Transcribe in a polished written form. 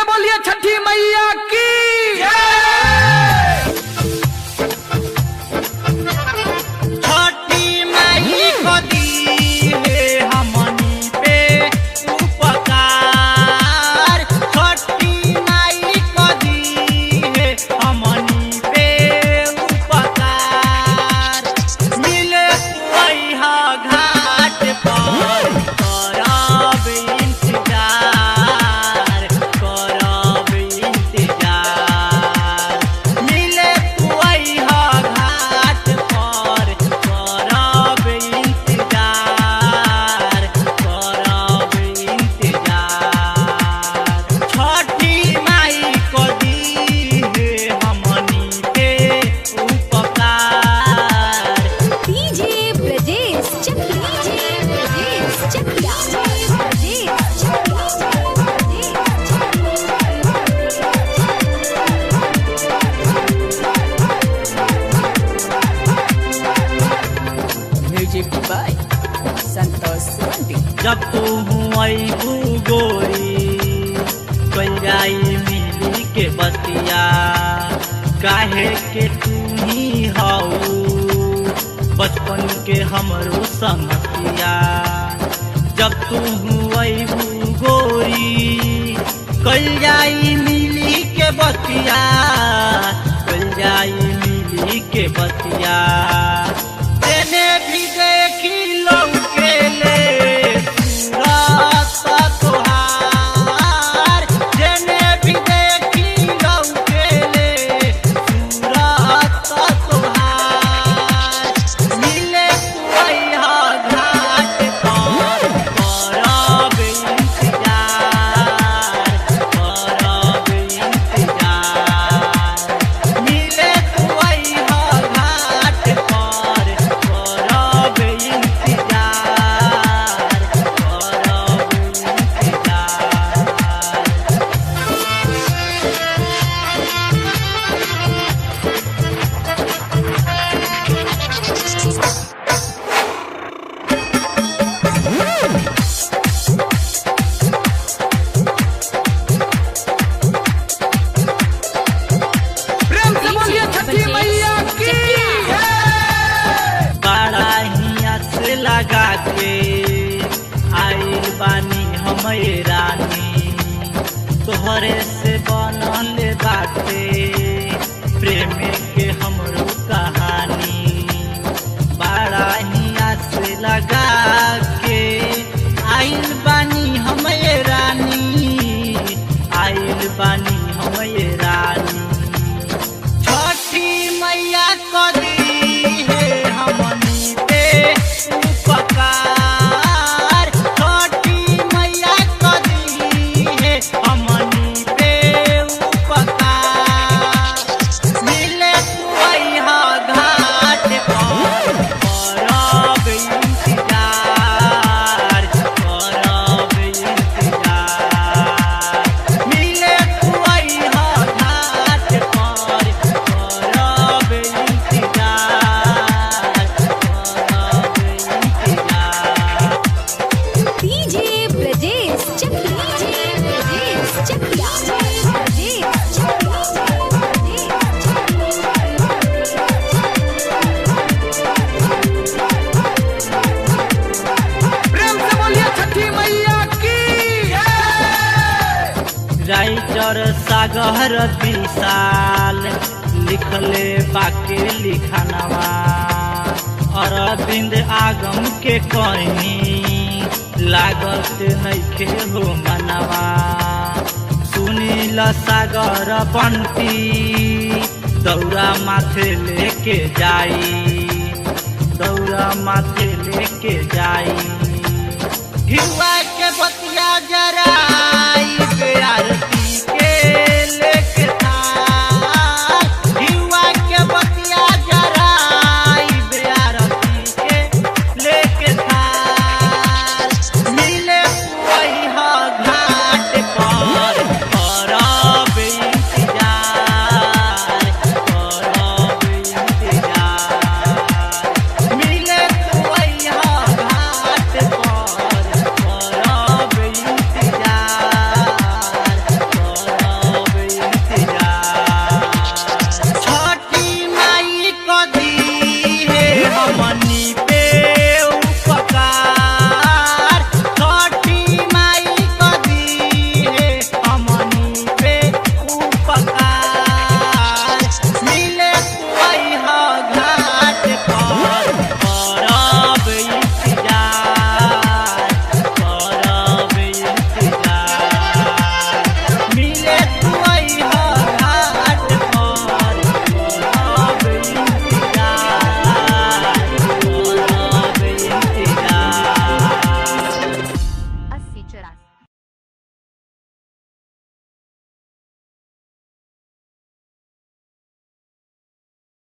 से बोलिए छठी मैया की छठी माई को दी है हमनी पे उपकार। छठी माई को दी है हमनी पे उपकार। मिले वैहा घाट पर करब इंतजार, करब इंतजार। मिले वैहा घाट पर करब इंतजार, करब इंतजार। छठी माई को दी है हमनी पे उपकार। DJ Brajesh Chakia, DJ Brajesh Chakia, Brajesh music by Santosh Sundi. जब तू अबू गोरी कल जाई मिली के बतिया, काहे के तू ही हाउ बचपन के हमरो संगतिया। जब तू अबू गोरी कल जाई मिली के बतिया, कल जाई मिली के बतिया। तेने भी देखी लौके ले सूरत तोहार, तेने भी देखी लौके ले सूरत तोहार। मिले वैहा घाट पर करब इंतजार, करब इंतजार। मिले वैहा घाट पर करब इंतजार, करब इंतजार। प्रेम से बोलिए छठी मैया की बड़ा हिया से लगा के आइल बानी हमें रानी, तोहरे से बनल बाटे प्रेम के हमरो कहानी। बड़ा हिया से लगा के आइल बानी हमें रानी, आइल बानी हमें रानी। छठी मैया को दी है हमनी पे उपकार। छठी मैया को दी है हमनी पे उपकार। मिले वैहा घाट पर करब इंतजार, करब इंतजार। मिले वैहा घाट पर करब इंतजार, करब इंतजार। डीजे ब्रजेश चकिया, डीजे ब्रजेश चकिया, ब्रजेश प्रेम से बोलिए छठी मैया की राइटर सागर विशाल लिखले बाके लिखनवा। अरविंद आगम के कहीं लागत नइखे हो मनवा। सुनील सागर बंटी दौरा माथे लेके जाई, दौरा माथे लेके जाई। घिउआ के बतिया जरा